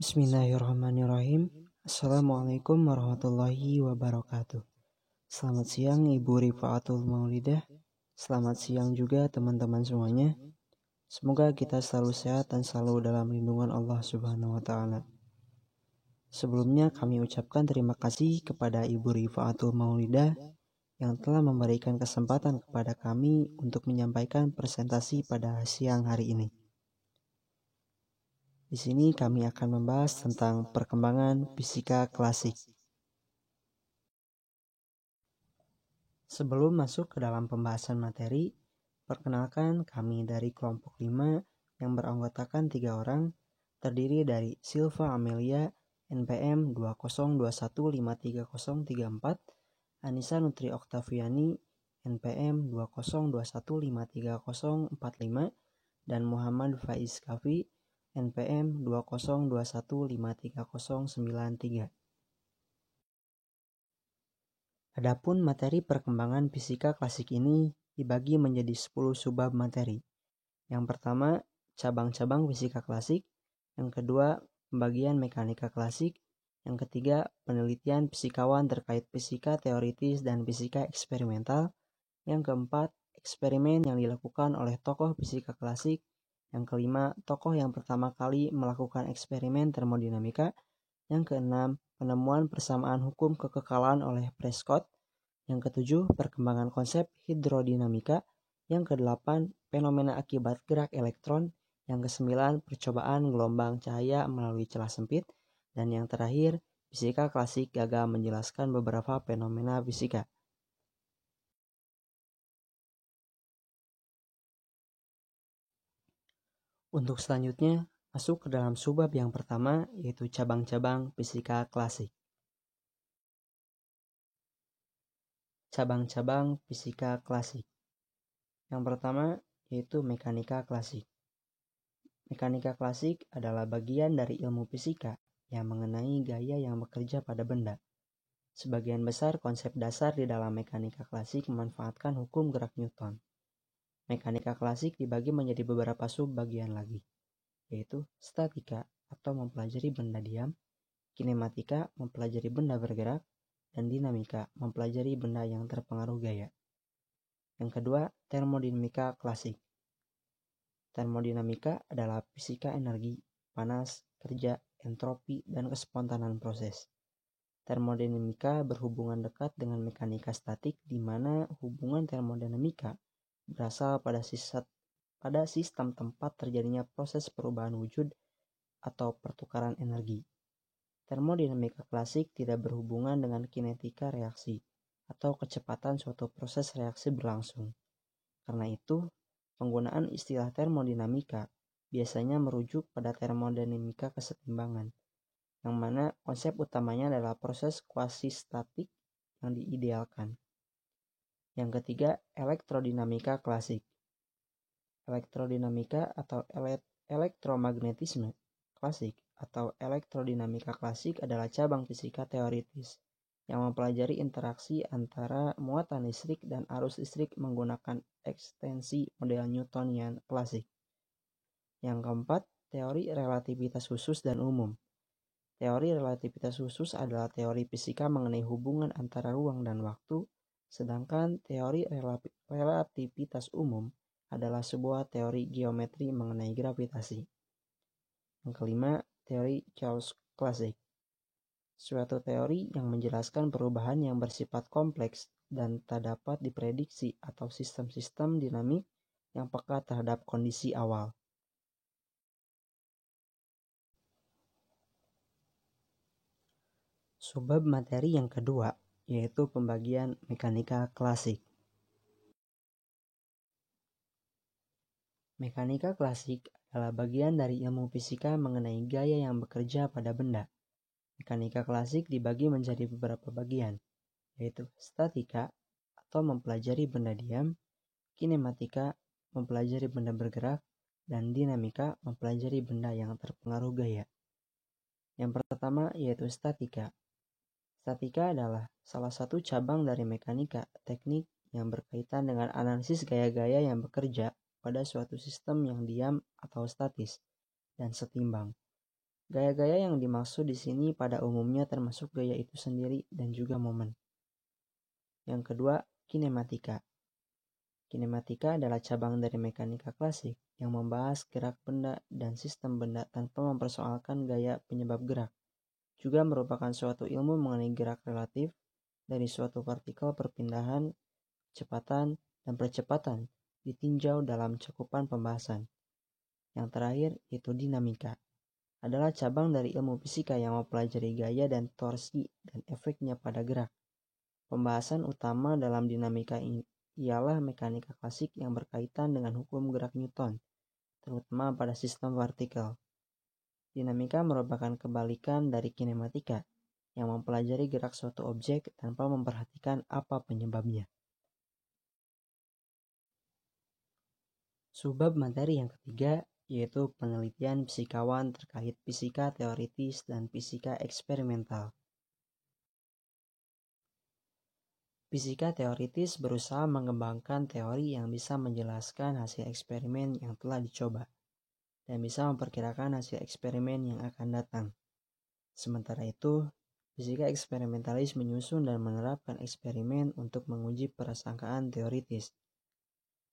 Bismillahirrahmanirrahim. Assalamualaikum warahmatullahi wabarakatuh. Selamat siang Ibu Rifaatul Maulidah. Selamat siang juga teman-teman semuanya. Semoga kita selalu sehat dan selalu dalam lindungan Allah Subhanahu wa Ta'ala. Sebelumnya kami ucapkan terima kasih kepada Ibu Rifaatul Maulidah yang telah memberikan kesempatan kepada kami untuk menyampaikan presentasi pada siang hari ini. Di sini kami akan membahas tentang perkembangan fisika klasik. Sebelum masuk ke dalam pembahasan materi, perkenalkan kami dari kelompok 5 yang beranggotakan 3 orang, terdiri dari Silva Amelia, NPM 2021533034, Anissa Nutri Oktaviani, NPM 2021533045, dan Muhammad Faiz Kafi, NPM 2021533093. Adapun materi perkembangan fisika klasik ini dibagi menjadi 10 subbab materi. Yang pertama, cabang-cabang fisika klasik. Yang kedua, pembagian mekanika klasik. Yang ketiga, penelitian fisikawan terkait fisika teoritis dan fisika eksperimental. Yang keempat, eksperimen yang dilakukan oleh tokoh fisika klasik. Yang kelima, tokoh yang pertama kali melakukan eksperimen termodinamika. Yang keenam, penemuan persamaan hukum kekekalan oleh Prescott. Yang ketujuh, perkembangan konsep hidrodinamika. Yang kedelapan, fenomena akibat gerak elektron. Yang kesembilan, percobaan gelombang cahaya melalui celah sempit. Dan yang terakhir, fisika klasik gagal menjelaskan beberapa fenomena fisika. Untuk selanjutnya, masuk ke dalam subbab yang pertama, yaitu cabang-cabang fisika klasik. Cabang-cabang fisika klasik. Yang pertama, yaitu mekanika klasik. Mekanika klasik adalah bagian dari ilmu fisika yang mengenai gaya yang bekerja pada benda. Sebagian besar konsep dasar di dalam mekanika klasik memanfaatkan hukum gerak Newton. Mekanika klasik dibagi menjadi beberapa sub-bagian lagi, yaitu statika atau mempelajari benda diam, kinematika mempelajari benda bergerak, dan dinamika mempelajari benda yang terpengaruh gaya. Yang kedua, termodinamika klasik. Termodinamika adalah fisika energi, panas, kerja, entropi, dan kespontanan proses. Termodinamika berhubungan dekat dengan mekanika statik, di mana hubungan termodinamika berasal pada sistem tempat terjadinya proses perubahan wujud atau pertukaran energi. Termodinamika klasik tidak berhubungan dengan kinetika reaksi atau kecepatan suatu proses reaksi berlangsung. Karena itu, penggunaan istilah termodinamika biasanya merujuk pada termodinamika kesetimbangan, yang mana konsep utamanya adalah proses kuasi-statik yang diidealkan. Yang ketiga, elektrodinamika klasik. Elektrodinamika atau elektromagnetisme klasik atau elektrodinamika klasik adalah cabang fisika teoritis yang mempelajari interaksi antara muatan listrik dan arus listrik menggunakan ekstensi model Newtonian klasik. Yang keempat, teori relativitas khusus dan umum. Teori relativitas khusus adalah teori fisika mengenai hubungan antara ruang dan waktu, sedangkan teori relativitas umum adalah sebuah teori geometri mengenai gravitasi. Yang kelima, teori chaos klasik. Suatu teori yang menjelaskan perubahan yang bersifat kompleks dan tak dapat diprediksi atau sistem-sistem dinamik yang peka terhadap kondisi awal. Subbab materi yang kedua, yaitu pembagian mekanika klasik. Mekanika klasik adalah bagian dari ilmu fisika mengenai gaya yang bekerja pada benda. Mekanika klasik dibagi menjadi beberapa bagian, yaitu statika atau mempelajari benda diam, kinematika mempelajari benda bergerak, dan dinamika mempelajari benda yang terpengaruh gaya. Yang pertama yaitu statika. Statika adalah salah satu cabang dari mekanika teknik yang berkaitan dengan analisis gaya-gaya yang bekerja pada suatu sistem yang diam atau statis dan setimbang. Gaya-gaya yang dimaksud di sini pada umumnya termasuk gaya itu sendiri dan juga momen. Yang kedua, kinematika. Kinematika adalah cabang dari mekanika klasik yang membahas gerak benda dan sistem benda tanpa mempersoalkan gaya penyebab gerak. Juga merupakan suatu ilmu mengenai gerak relatif dari suatu partikel perpindahan, kecepatan, dan percepatan ditinjau dalam cakupan pembahasan. Yang terakhir yaitu dinamika. Adalah cabang dari ilmu fisika yang mempelajari gaya dan torsi dan efeknya pada gerak. Pembahasan utama dalam dinamika ialah mekanika klasik yang berkaitan dengan hukum gerak Newton, terutama pada sistem partikel. Dinamika merupakan kebalikan dari kinematika, yang mempelajari gerak suatu objek tanpa memperhatikan apa penyebabnya. Subbab materi yang ketiga yaitu penelitian fisikawan terkait fisika teoritis dan fisika eksperimental. Fisika teoritis berusaha mengembangkan teori yang bisa menjelaskan hasil eksperimen yang telah dicoba dan bisa memperkirakan hasil eksperimen yang akan datang. Sementara itu, fisika eksperimentalis menyusun dan menerapkan eksperimen untuk menguji prasangkaan teoritis.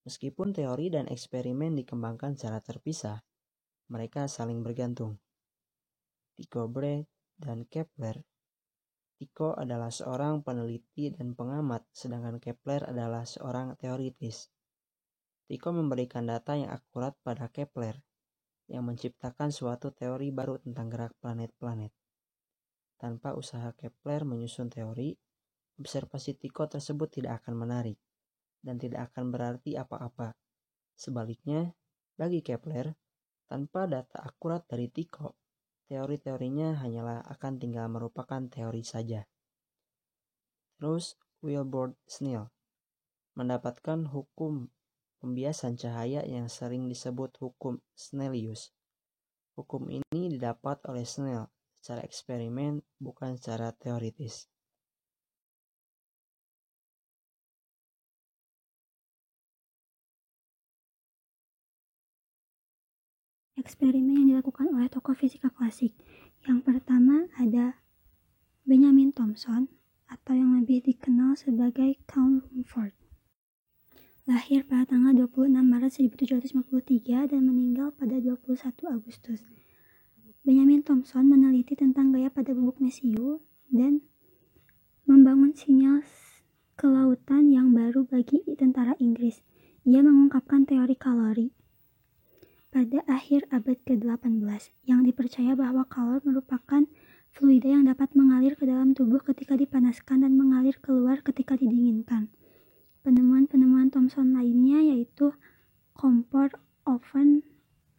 Meskipun teori dan eksperimen dikembangkan secara terpisah, mereka saling bergantung. Tycho Brahe dan Kepler. Tycho adalah seorang peneliti dan pengamat, sedangkan Kepler adalah seorang teoritis. Tycho memberikan data yang akurat pada Kepler, yang menciptakan suatu teori baru tentang gerak planet-planet. Tanpa usaha Kepler menyusun teori, observasi Tycho tersebut tidak akan menarik, dan tidak akan berarti apa-apa. Sebaliknya, bagi Kepler, tanpa data akurat dari Tycho, teori-teorinya hanyalah akan tinggal merupakan teori saja. Terus, Wilbur Snell mendapatkan hukum pembiasan cahaya yang sering disebut hukum Snellius. Hukum ini didapat oleh Snell secara eksperimen, bukan secara teoritis. Eksperimen yang dilakukan oleh tokoh fisika klasik. Yang pertama ada Benjamin Thomson atau yang lebih dikenal sebagai Count Rumford. Lahir pada tanggal 26 Maret 1753 dan meninggal pada 21 Agustus. Benjamin Thomson meneliti tentang gaya pada bubuk mesiu dan membangun sinyal kelautan yang baru bagi tentara Inggris. Ia mengungkapkan teori kalori pada akhir abad ke-18 yang dipercaya bahwa kalor merupakan fluida yang dapat mengalir ke dalam tubuh ketika dipanaskan dan mengalir keluar ketika didinginkan. Penemuan-penemuan Thomson lainnya yaitu kompor, oven,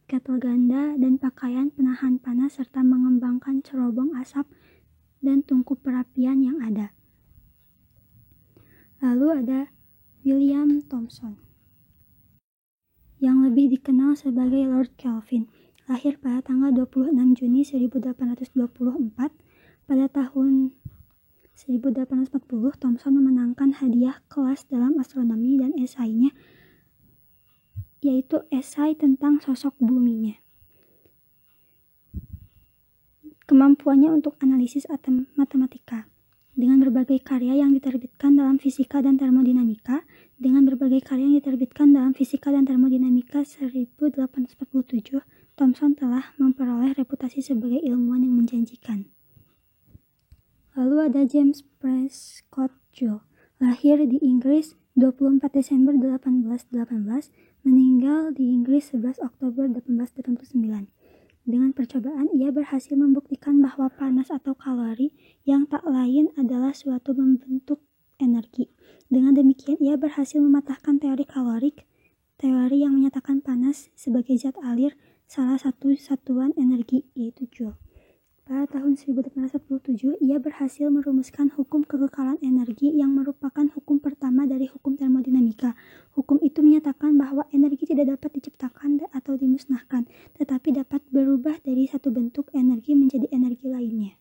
ketel ganda, dan pakaian penahan panas serta mengembangkan cerobong asap dan tungku perapian yang ada. Lalu ada William Thomson, yang lebih dikenal sebagai Lord Kelvin, lahir pada tanggal 26 Juni 1824. Pada tahun 1840, Thomson memenangkan hadiah kelas dalam astronomi dan esainya, yaitu esai tentang sosok buminya. Kemampuannya untuk analisis matematika dengan berbagai karya yang diterbitkan dalam fisika dan termodinamika, 1847, Thomson telah memperoleh reputasi sebagai ilmuwan yang menjanjikan. Lalu ada James Prescott Joule, lahir di Inggris 24 Desember 1818, meninggal di Inggris 11 Oktober 1889. Dengan percobaan, ia berhasil membuktikan bahwa panas atau kalori yang tak lain adalah suatu membentuk energi. Dengan demikian, ia berhasil mematahkan teori kalorik, teori yang menyatakan panas sebagai zat alir salah satu satuan energi, yaitu Joule. Pada tahun 1847, ia berhasil merumuskan hukum kekekalan energi yang merupakan hukum pertama dari hukum termodinamika. Hukum itu menyatakan bahwa energi tidak dapat diciptakan atau dimusnahkan, tetapi dapat berubah dari satu bentuk energi menjadi energi lainnya.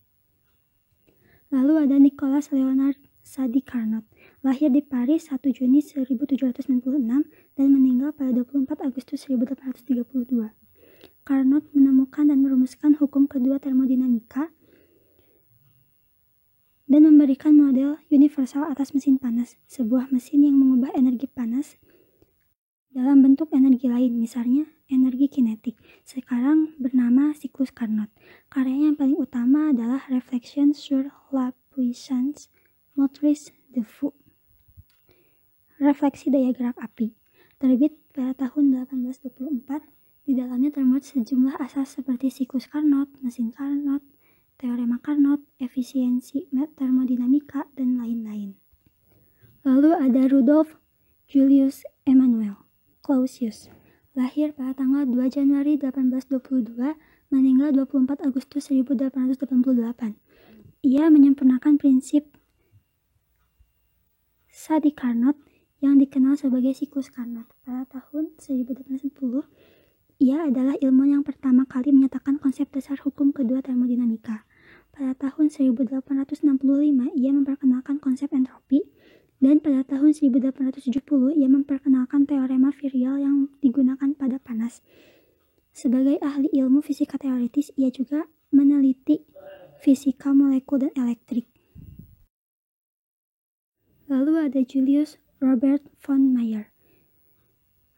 Lalu ada Nicolas Leonard Sadi Carnot, lahir di Paris 1 Juni 1796 dan meninggal pada 24 Agustus 1832. Carnot menemukan dan merumuskan hukum kedua termodinamika dan memberikan model universal atas mesin panas, sebuah mesin yang mengubah energi panas dalam bentuk energi lain, misalnya energi kinetik. Sekarang bernama siklus Carnot. Karyanya yang paling utama adalah Réflexions sur la puissance motrice de feu, refleksi daya gerak api, terbit pada tahun 1824. Di dalamnya termuat sejumlah asas seperti siklus Carnot, mesin Carnot, teorema Carnot, efisiensi termodinamika, dan lain-lain. Lalu ada Rudolf Julius Emanuel Clausius, lahir pada tanggal 2 Januari 1822, meninggal 24 Agustus 1888. Ia menyempurnakan prinsip Sadi Carnot yang dikenal sebagai siklus Carnot. Pada tahun 1810, ia adalah ilmuwan yang pertama kali menyatakan konsep dasar hukum kedua termodinamika. Pada tahun 1865, ia memperkenalkan konsep entropi, dan pada tahun 1870 ia memperkenalkan teorema virial yang digunakan pada panas. Sebagai ahli ilmu fisika teoritis, ia juga meneliti fisika molekul dan elektrik. Lalu ada Julius Robert von Mayer,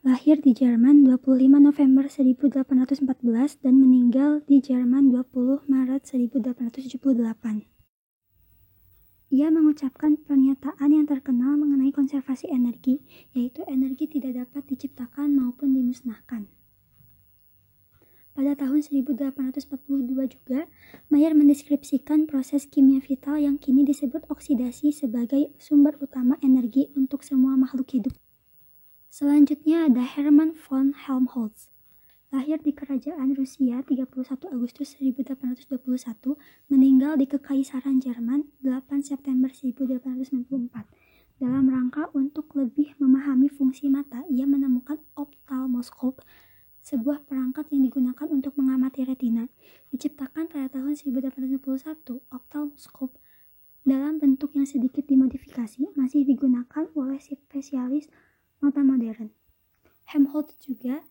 lahir di Jerman 25 November 1814 dan meninggal di Jerman 20 Maret 1878. Ia mengucapkan pernyataan yang terkenal mengenai konservasi energi, yaitu energi tidak dapat diciptakan maupun dimusnahkan. Pada tahun 1842 juga, Mayer mendeskripsikan proses kimia vital yang kini disebut oksidasi sebagai sumber utama energi untuk semua makhluk hidup. Selanjutnya ada Hermann von Helmholtz, lahir di Kerajaan Rusia 31 Agustus 1821, meninggal di Kekaisaran Jerman 8 September 1894. Dalam rangka untuk lebih memahami fungsi mata, ia menemukan ophthalmoscope, sebuah perangkat yang digunakan untuk mengamati retina. Diciptakan pada tahun 1891, ophthalmoscope dalam bentuk yang sedikit dimodifikasi masih digunakan oleh spesialis mata modern. Helmholtz juga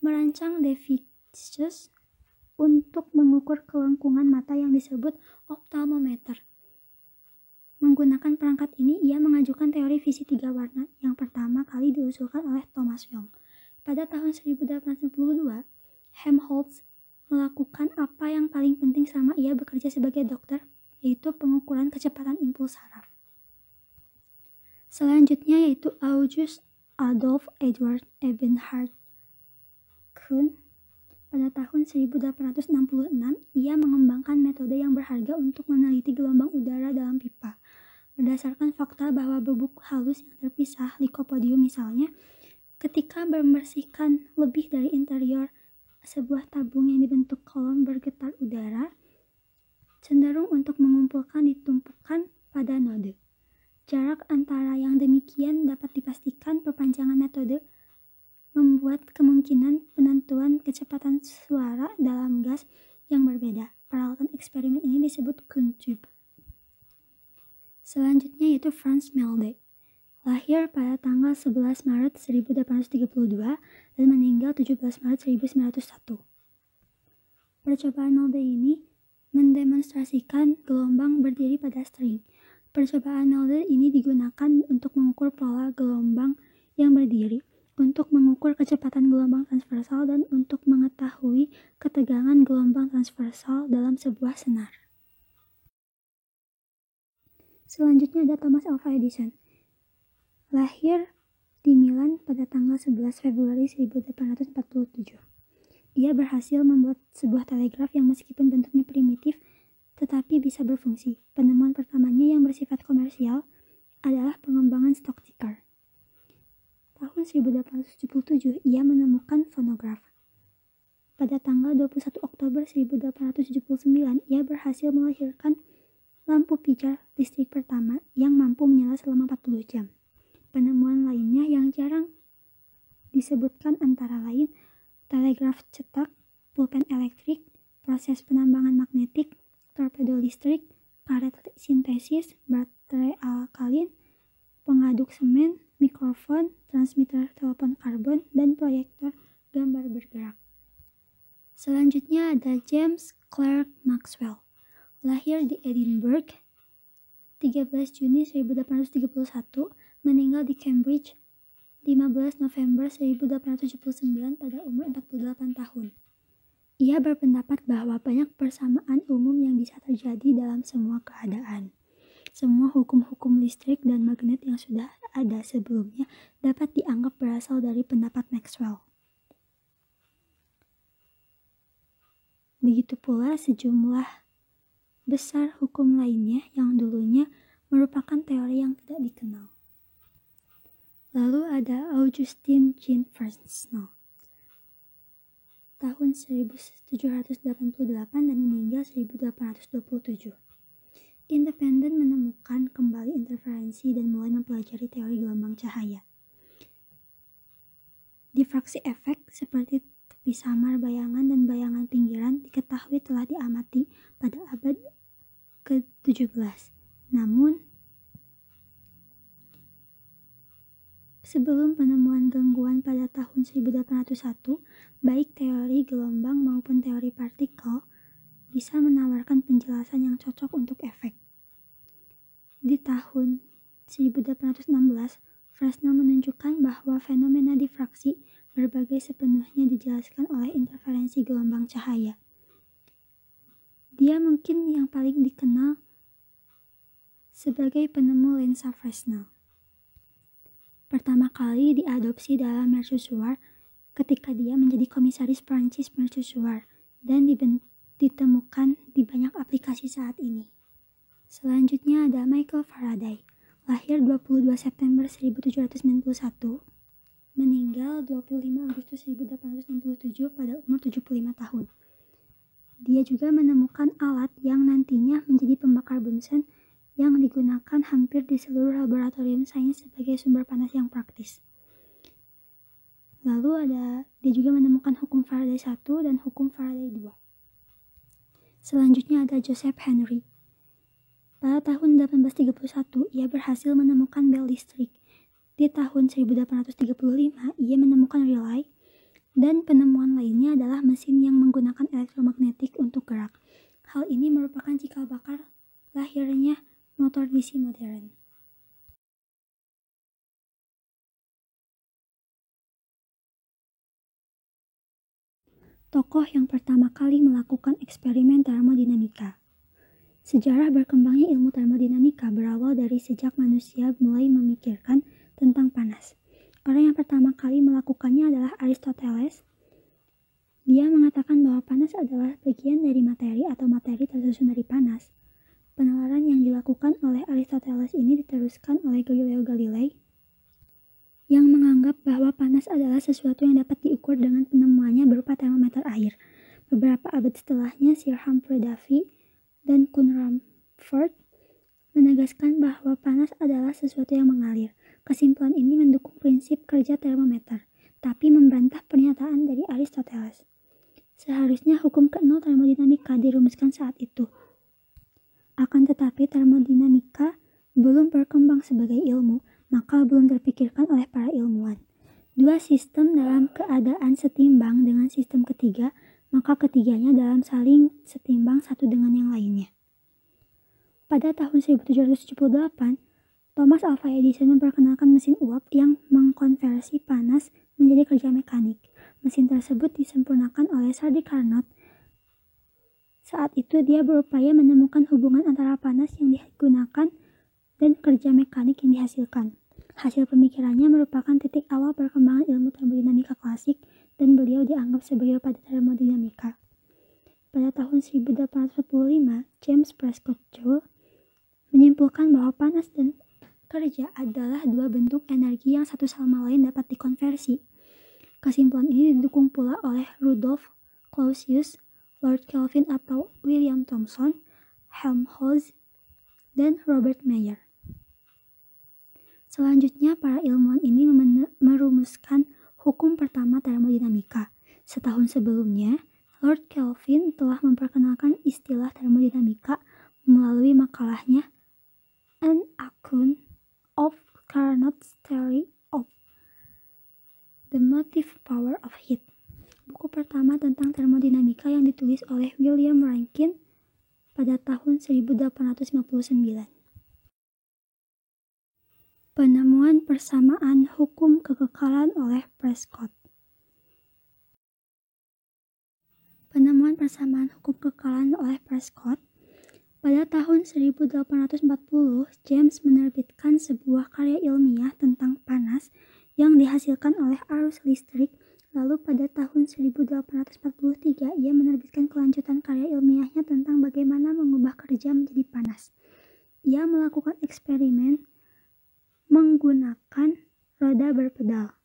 merancang devices untuk mengukur kelengkungan mata yang disebut ophthalmometer. Menggunakan perangkat ini, ia mengajukan teori visi 3 warna yang pertama kali diusulkan oleh Thomas Young. Pada tahun 1892, Helmholtz melakukan apa yang paling penting selama ia bekerja sebagai dokter, yaitu pengukuran kecepatan impuls saraf. Selanjutnya yaitu August Adolf Edward Eberhard Kuhn. Pada tahun 1866, ia mengembangkan metode yang berharga untuk meneliti gelombang udara dalam pipa. Berdasarkan fakta bahwa bubuk halus yang terpisah, lycopodium misalnya, ketika membersihkan lebih dari interior sebuah tabung yang dibentuk kolom bergetar udara, cenderung untuk mengumpulkan ditumpukan pada node. Jarak antara yang demikian dapat dipastikan. Perpanjangan metode membuat kemungkinan penentuan kecepatan suara dalam gas yang berbeda. Peralatan eksperimen ini disebut Kuhn tube. Selanjutnya yaitu Franz Melde, lahir pada tanggal 11 Maret 1832 dan meninggal 17 Maret 1901. Percobaan Melde ini mendemonstrasikan gelombang berdiri pada string. Percobaan Melde ini digunakan untuk mengukur pola gelombang yang berdiri, untuk mengukur kecepatan gelombang transversal, dan untuk mengetahui ketegangan gelombang transversal dalam sebuah senar. Selanjutnya ada Thomas Alva Edison, lahir di Milan pada tanggal 11 Februari 1847. Ia berhasil membuat sebuah telegraf yang meskipun bentuknya primitif, tetapi bisa berfungsi. Penemuan pertamanya yang bersifat komersial adalah pengembangan stock ticker. Tahun 1877, ia menemukan fonograf. Pada tanggal 21 Oktober 1879, ia berhasil melahirkan lampu pijar listrik pertama yang mampu menyala selama 40 jam. Penemuan lainnya yang jarang disebutkan antara lain telegraf cetak, pulpen elektrik, proses penambangan magnetik, torpedo listrik, karet sintesis, baterai alkalin, pengaduk semen, mikrofon, transmitter telepon karbon, dan proyektor gambar bergerak. Selanjutnya ada James Clerk Maxwell. Lahir di Edinburgh 13 Juni 1831, meninggal di Cambridge 15 November 1879 pada umur 48 tahun. Ia berpendapat bahwa banyak persamaan umum yang bisa terjadi dalam semua keadaan. Semua hukum-hukum listrik dan magnet yang sudah ada sebelumnya dapat dianggap berasal dari pendapat Maxwell. Begitu pula sejumlah besar hukum lainnya yang dulunya merupakan teori yang tidak dikenal. Lalu ada Augustin Jean Fresnel, tahun 1788 dan meninggal 1827. Independen menemukan kembali interferensi dan mulai mempelajari teori gelombang cahaya. Difraksi efek seperti tepi samar bayangan dan bayangan pinggiran diketahui telah diamati pada abad ke-17. Namun, sebelum penemuan gangguan pada tahun 1801, baik teori gelombang maupun teori partikel bisa menawarkan penjelasan yang cocok untuk efek. Di tahun 1816, Fresnel menunjukkan bahwa fenomena difraksi berbagai sepenuhnya dijelaskan oleh interferensi gelombang cahaya. Dia mungkin yang paling dikenal sebagai penemu lensa Fresnel. Pertama kali diadopsi dalam mercusuar ketika dia menjadi komisaris Prancis mercusuar dan ditemukan di banyak aplikasi saat ini. Selanjutnya ada Michael Faraday, lahir 22 September 1791, meninggal 25 Agustus 1867 pada umur 75 tahun. Dia juga menemukan alat yang nantinya menjadi pembakar bunsen yang digunakan hampir di seluruh laboratorium sains sebagai sumber panas yang praktis. Lalu dia juga menemukan hukum Faraday 1 dan hukum Faraday 2. Selanjutnya ada Joseph Henry. Pada tahun 1831, ia berhasil menemukan bel listrik. Di tahun 1835, ia menemukan relay, dan penemuan lainnya adalah mesin yang menggunakan elektromagnetik untuk gerak. Hal ini merupakan cikal bakal lahirnya motor DC modern. Tokoh yang pertama kali melakukan eksperimen termodinamika. Sejarah berkembangnya ilmu termodinamika berawal dari sejak manusia mulai memikirkan tentang panas. Orang yang pertama kali melakukannya adalah Aristoteles. Dia mengatakan bahwa panas adalah bagian dari materi atau materi tersusun dari panas. Penalaran yang dilakukan oleh Aristoteles ini diteruskan oleh Galileo Galilei yang menganggap bahwa panas adalah sesuatu yang dapat diukur dengan penemuannya berupa termometer air. Beberapa abad setelahnya, Sir Humphrey Davy dan Kuhn Rumford menegaskan bahwa panas adalah sesuatu yang mengalir. Kesimpulan ini mendukung prinsip kerja termometer, tapi membantah pernyataan dari Aristoteles. Seharusnya hukum ke-0 termodinamika dirumuskan saat itu. Akan tetapi termodinamika belum berkembang sebagai ilmu, maka belum terpikirkan oleh para ilmuwan. Dua sistem dalam keadaan setimbang dengan sistem ketiga, maka ketiganya dalam saling setimbang satu dengan yang lainnya. Pada tahun 1778, Thomas Alva Edison memperkenalkan mesin uap yang mengkonversi panas menjadi kerja mekanik. Mesin tersebut disempurnakan oleh Sir Carnot. Saat itu dia berupaya menemukan hubungan antara panas yang digunakan dan kerja mekanik yang dihasilkan. Hasil pemikirannya merupakan titik awal perkembangan ilmu termodinamika klasik dan beliau dianggap sebagai bapak termodinamika. Pada tahun 1845, James Prescott Joule menyimpulkan bahwa panas dan kerja adalah dua bentuk energi yang satu sama lain dapat dikonversi. Kesimpulan ini didukung pula oleh Rudolf Clausius, Lord Kelvin atau William Thomson, Helmholtz, dan Robert Mayer. Selanjutnya, para ilmuwan ini merumuskan hukum pertama termodinamika. Setahun sebelumnya, Lord Kelvin telah memperkenalkan istilah termodinamika melalui makalahnya An Account of Carnot's Theory of the Motive Power of Heat. buku pertama tentang termodinamika yang ditulis oleh William Rankine pada tahun 1859. Penemuan persamaan hukum kekekalan oleh Prescott. Penemuan persamaan hukum kekekalan oleh Prescott. Pada tahun 1840, James menerbitkan sebuah karya ilmiah tentang panas yang dihasilkan oleh arus listrik. Lalu pada tahun 1843, ia menerbitkan kelanjutan karya ilmiahnya tentang bagaimana mengubah kerja menjadi panas. Ia melakukan eksperimen menggunakan roda berpedal.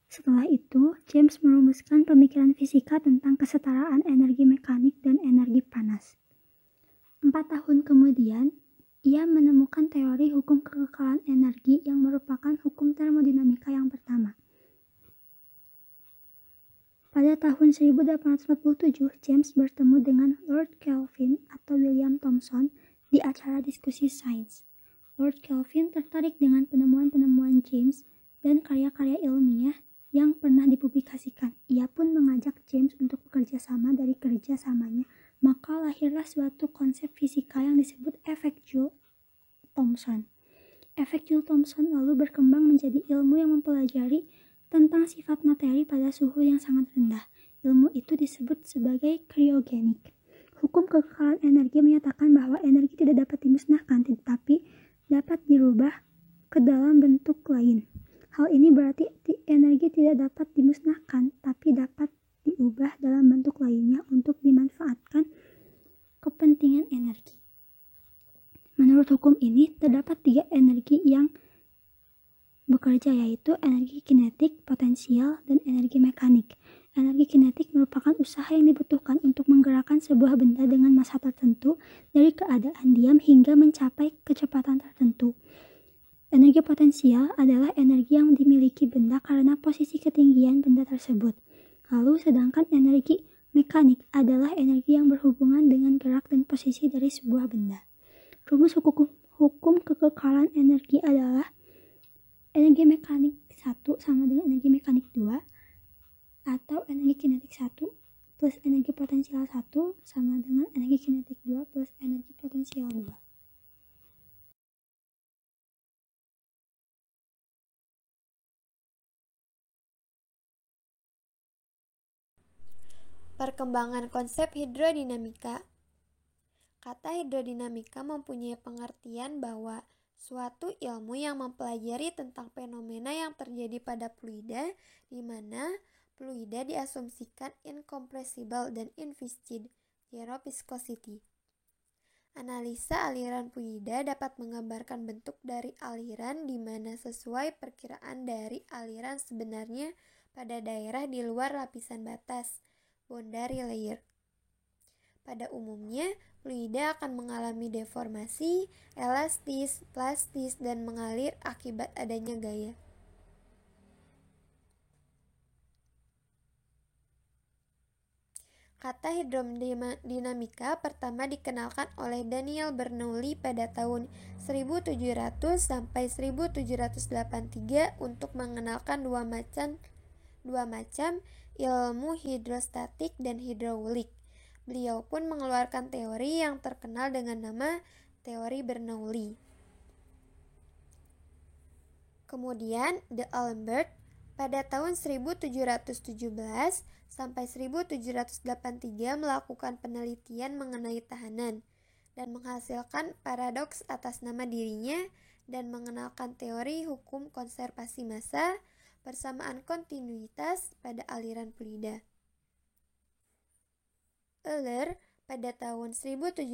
Setelah itu, James merumuskan pemikiran fisika tentang kesetaraan energi mekanik dan energi panas. 4 tahun kemudian, ia menemukan teori hukum kekekalan energi yang merupakan hukum termodinamika yang pertama. Pada tahun 1847, James bertemu dengan Lord Kelvin atau William Thomson di acara diskusi sains. Lord Kelvin tertarik dengan penemuan-penemuan James dan karya-karya ilmiah yang pernah dipublikasikan. Ia pun mengajak James untuk bekerja sama. Dari kerjasamanya, maka lahirlah suatu konsep fisika yang disebut efek Joule-Thomson. Efek Joule-Thomson lalu berkembang menjadi ilmu yang mempelajari tentang sifat materi pada suhu yang sangat rendah. Ilmu itu disebut sebagai kriogenik. Hukum kekekalan energi menyatakan bahwa energi tidak dapat dimusnahkan, tetapi dapat dirubah ke dalam bentuk lain. Hal ini berarti energi tidak dapat dimusnahkan, tapi dapat diubah dalam bentuk lainnya untuk dimanfaatkan kepentingan energi. Menurut hukum ini, terdapat 3 energi yang bekerja, yaitu energi kinetik, potensial, dan energi mekanik. Energi kinetik merupakan usaha yang dibutuhkan untuk menggerakkan sebuah benda dengan massa tertentu dari keadaan diam hingga mencapai kecepatan tertentu. Energi potensial adalah energi yang dimiliki benda karena posisi ketinggian benda tersebut. Lalu sedangkan energi mekanik adalah energi yang berhubungan dengan gerak dan posisi dari sebuah benda. Rumus hukum kekekalan energi adalah energi mekanik 1 sama dengan energi mekanik 2, atau energi kinetik 1 plus energi potensial 1 sama dengan energi kinetik 2 plus energi potensial 2. Perkembangan konsep hidrodinamika. Kata hidrodinamika mempunyai pengertian bahwa suatu ilmu yang mempelajari tentang fenomena yang terjadi pada fluida, di mana fluida diasumsikan incompressible dan inviscid, zero viscosity. Analisa aliran fluida dapat menggambarkan bentuk dari aliran di mana sesuai perkiraan dari aliran sebenarnya pada daerah di luar lapisan batas, boundary layer. Pada umumnya, fluida akan mengalami deformasi, elastis, plastis, dan mengalir akibat adanya gaya. Kata hidrodinamika pertama dikenalkan oleh Daniel Bernoulli pada tahun 1700 sampai 1783 untuk mengenalkan dua macam ilmu hidrostatik dan hidraulik. Beliau pun mengeluarkan teori yang terkenal dengan nama teori Bernoulli. Kemudian D'Alembert pada tahun 1717 sampai 1783 melakukan penelitian mengenai tahanan dan menghasilkan paradoks atas nama dirinya dan mengenalkan teori hukum konservasi massa, persamaan kontinuitas pada aliran fluida. Euler pada tahun 1707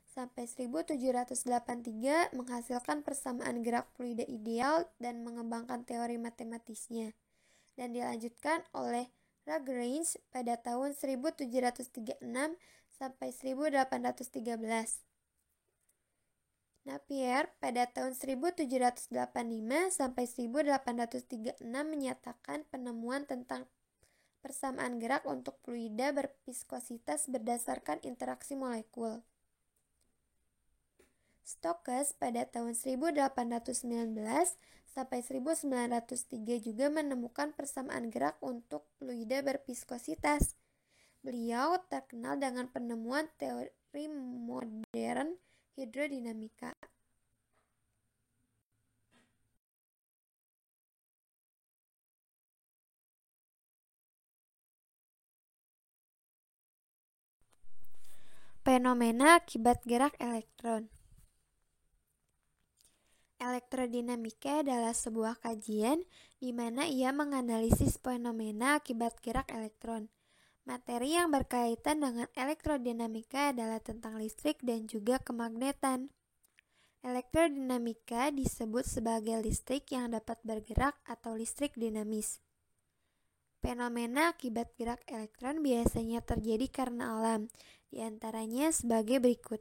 sampai 1783 menghasilkan persamaan gerak fluida ideal dan mengembangkan teori matematisnya, dan dilanjutkan oleh Lagrange pada tahun 1736 sampai 1813. Napier pada tahun 1785 sampai 1836 menyatakan penemuan tentang persamaan gerak untuk fluida berviskositas berdasarkan interaksi molekul. Stokes pada tahun 1819 sampai 1903 juga menemukan persamaan gerak untuk fluida berviskositas. Beliau terkenal dengan penemuan teori modern hidrodinamika. Fenomena akibat gerak elektron. Elektrodinamika adalah sebuah kajian di mana ia menganalisis fenomena akibat gerak elektron. Materi yang berkaitan dengan elektrodinamika adalah tentang listrik dan juga kemagnetan. Elektrodinamika disebut sebagai listrik yang dapat bergerak atau listrik dinamis. Fenomena akibat gerak elektron biasanya terjadi karena alam, di antaranya sebagai berikut.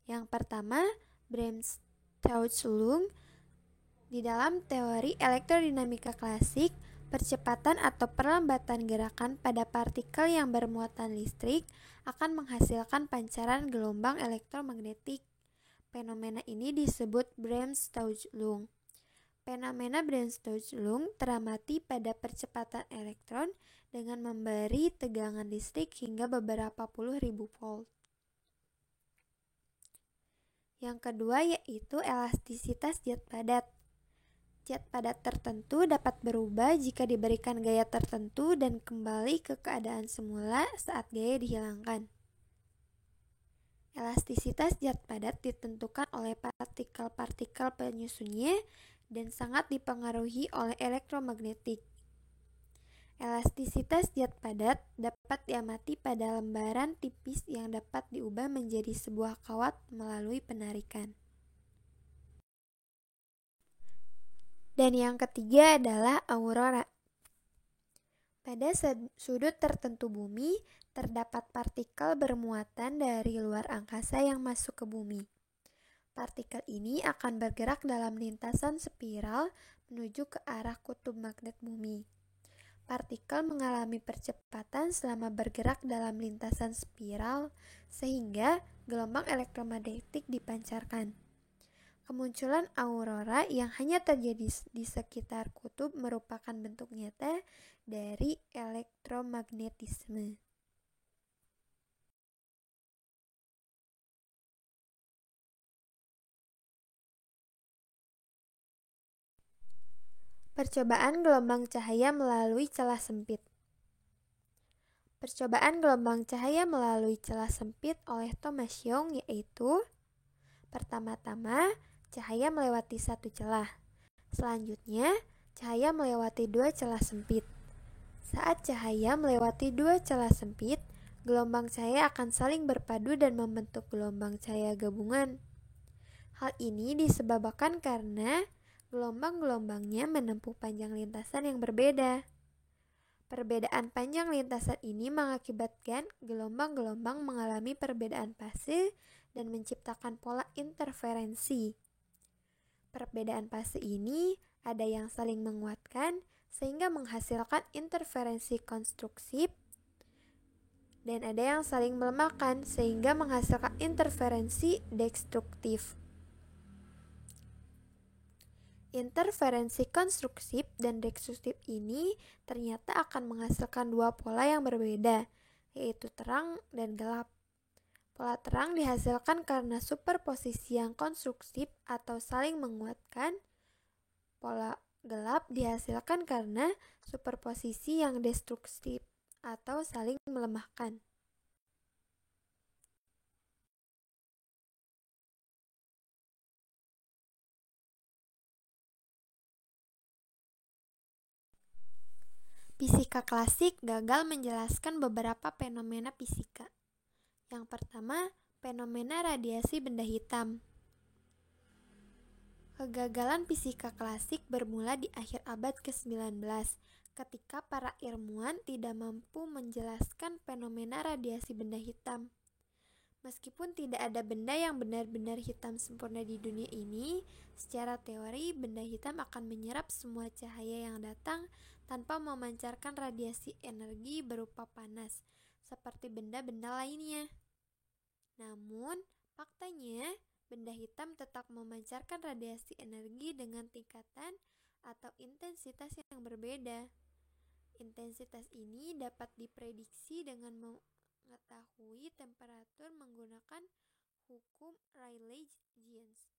Yang pertama, Bremsstrahlung. Di dalam teori elektrodinamika klasik, percepatan atau perlambatan gerakan pada partikel yang bermuatan listrik akan menghasilkan pancaran gelombang elektromagnetik. Fenomena ini disebut Bremsstrahlung. Fenomena Bremsstrahlung teramati pada percepatan elektron dengan memberi tegangan listrik hingga beberapa puluh ribu volt. Yang kedua yaitu elastisitas zat padat. Zat padat tertentu dapat berubah jika diberikan gaya tertentu dan kembali ke keadaan semula saat gaya dihilangkan. Elastisitas zat padat ditentukan oleh partikel-partikel penyusunnya dan sangat dipengaruhi oleh elektromagnetik. Elastisitas zat padat dapat diamati pada lembaran tipis yang dapat diubah menjadi sebuah kawat melalui penarikan. Dan yang ketiga adalah aurora. Pada sudut tertentu bumi, terdapat partikel bermuatan dari luar angkasa yang masuk ke bumi. Partikel ini akan bergerak dalam lintasan spiral menuju ke arah kutub magnet bumi. Partikel mengalami percepatan selama bergerak dalam lintasan spiral, sehingga gelombang elektromagnetik dipancarkan. Kemunculan aurora yang hanya terjadi di sekitar kutub merupakan bentuk nyata dari elektromagnetisme. Percobaan gelombang cahaya melalui celah sempit. Percobaan gelombang cahaya melalui celah sempit oleh Thomas Young yaitu: pertama-tama, cahaya melewati satu celah. Selanjutnya, cahaya melewati dua celah sempit. Saat cahaya melewati dua celah sempit, gelombang cahaya akan saling berpadu dan membentuk gelombang cahaya gabungan. Hal ini disebabkan karena gelombang-gelombangnya menempuh panjang lintasan yang berbeda. Perbedaan panjang lintasan ini mengakibatkan gelombang-gelombang mengalami perbedaan fase dan menciptakan pola interferensi. Perbedaan fase ini ada yang saling menguatkan sehingga menghasilkan interferensi konstruktif dan ada yang saling melemahkan sehingga menghasilkan interferensi destruktif. Interferensi konstruktif dan destruktif ini ternyata akan menghasilkan dua pola yang berbeda, yaitu terang dan gelap. Pola terang dihasilkan karena superposisi yang konstruktif atau saling menguatkan. Pola gelap dihasilkan karena superposisi yang destruktif atau saling melemahkan. Fisika klasik gagal menjelaskan beberapa fenomena fisika. Yang pertama, fenomena radiasi benda hitam. Kegagalan fisika klasik bermula di akhir abad ke-19, ketika para ilmuwan tidak mampu menjelaskan fenomena radiasi benda hitam. Meskipun tidak ada benda yang benar-benar hitam sempurna di dunia ini, secara teori benda hitam akan menyerap semua cahaya yang datang tanpa memancarkan radiasi energi berupa panas, seperti benda-benda lainnya. Namun, faktanya, benda hitam tetap memancarkan radiasi energi dengan tingkatan atau intensitas yang berbeda. Intensitas ini dapat diprediksi dengan mengetahui temperatur menggunakan hukum Rayleigh-Jeans.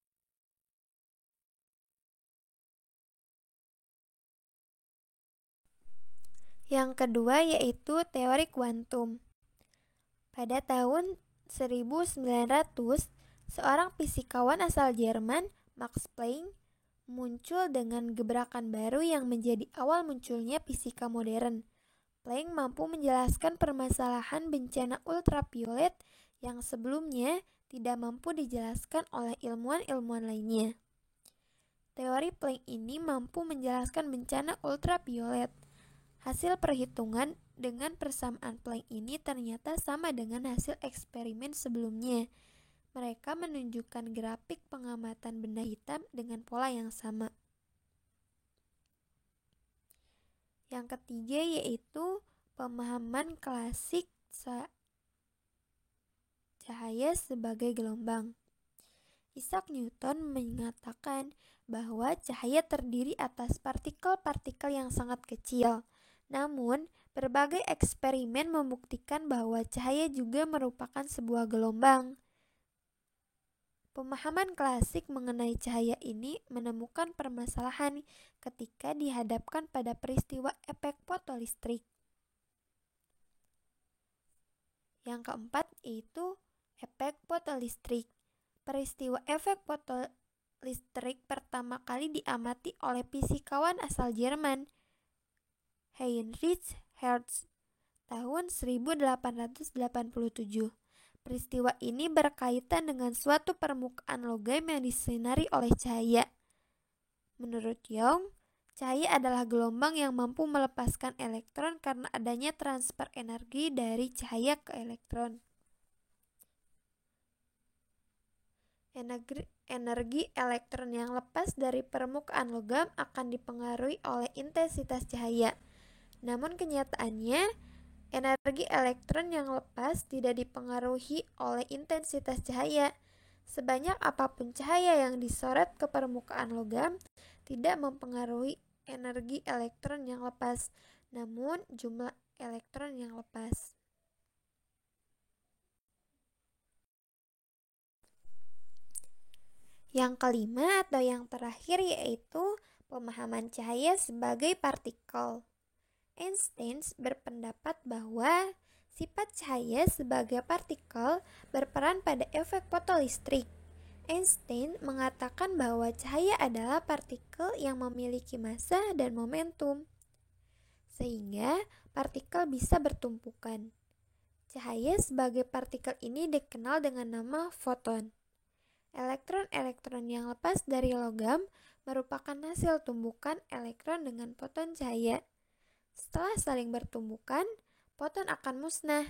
Yang kedua yaitu teori kuantum. Pada tahun 1900, seorang fisikawan asal Jerman, Max Planck, muncul dengan gebrakan baru yang menjadi awal munculnya fisika modern. Planck mampu menjelaskan permasalahan bencana ultraviolet yang sebelumnya tidak mampu dijelaskan oleh ilmuwan-ilmuwan lainnya. Teori Planck ini mampu menjelaskan bencana ultraviolet. Hasil perhitungan dengan persamaan Planck ini ternyata sama dengan hasil eksperimen sebelumnya. Mereka menunjukkan grafik pengamatan benda hitam dengan pola yang sama. Yang ketiga yaitu pemahaman klasik cahaya sebagai gelombang. Isaac Newton mengatakan bahwa cahaya terdiri atas partikel-partikel yang sangat kecil. Namun, berbagai eksperimen membuktikan bahwa cahaya juga merupakan sebuah gelombang. Pemahaman klasik mengenai cahaya ini menemukan permasalahan ketika dihadapkan pada peristiwa efek fotolistrik. Yang keempat yaitu efek fotolistrik. Peristiwa efek fotolistrik pertama kali diamati oleh fisikawan asal Jerman, Heinrich Hertz, tahun 1887. Peristiwa ini berkaitan dengan suatu permukaan logam yang disinari oleh cahaya. Menurut Young, cahaya adalah gelombang yang mampu melepaskan elektron karena adanya transfer energi dari cahaya ke elektron. Energi elektron yang lepas dari permukaan logam akan dipengaruhi oleh intensitas cahaya. Namun kenyataannya, energi elektron yang lepas tidak dipengaruhi oleh intensitas cahaya. Sebanyak apapun cahaya yang disorot ke permukaan logam tidak mempengaruhi energi elektron yang lepas, namun jumlah elektron yang lepas. Yang kelima atau yang terakhir yaitu pemahaman cahaya sebagai partikel. Einstein berpendapat bahwa sifat cahaya sebagai partikel berperan pada efek fotolistrik. Einstein mengatakan bahwa cahaya adalah partikel yang memiliki massa dan momentum, sehingga partikel bisa bertumpukan. Cahaya sebagai partikel ini dikenal dengan nama foton. Elektron-elektron yang lepas dari logam merupakan hasil tumbukan elektron dengan foton cahaya. Setelah saling bertumbukan, foton akan musnah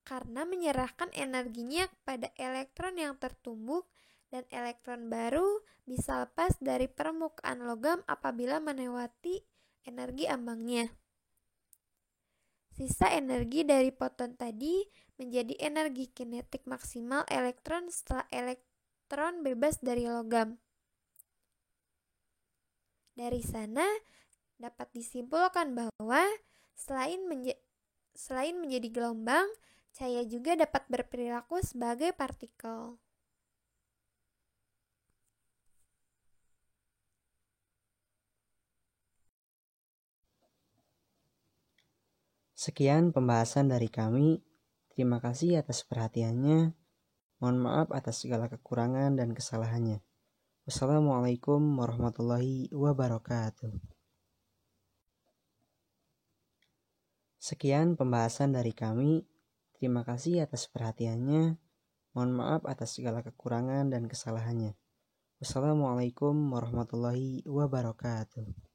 karena menyerahkan energinya kepada elektron yang tertumbuk dan elektron baru bisa lepas dari permukaan logam apabila melewati energi ambangnya. Sisa energi dari foton tadi menjadi energi kinetik maksimal elektron setelah elektron bebas dari logam. Dari sana dapat disimpulkan bahwa selain menjadi gelombang, cahaya juga dapat berperilaku sebagai partikel. Sekian pembahasan dari kami. Terima kasih atas perhatiannya. Mohon maaf atas segala kekurangan dan kesalahannya. Wassalamualaikum warahmatullahi wabarakatuh. Sekian pembahasan dari kami. Terima kasih atas perhatiannya. Mohon maaf atas segala kekurangan dan kesalahannya. Wassalamualaikum warahmatullahi wabarakatuh.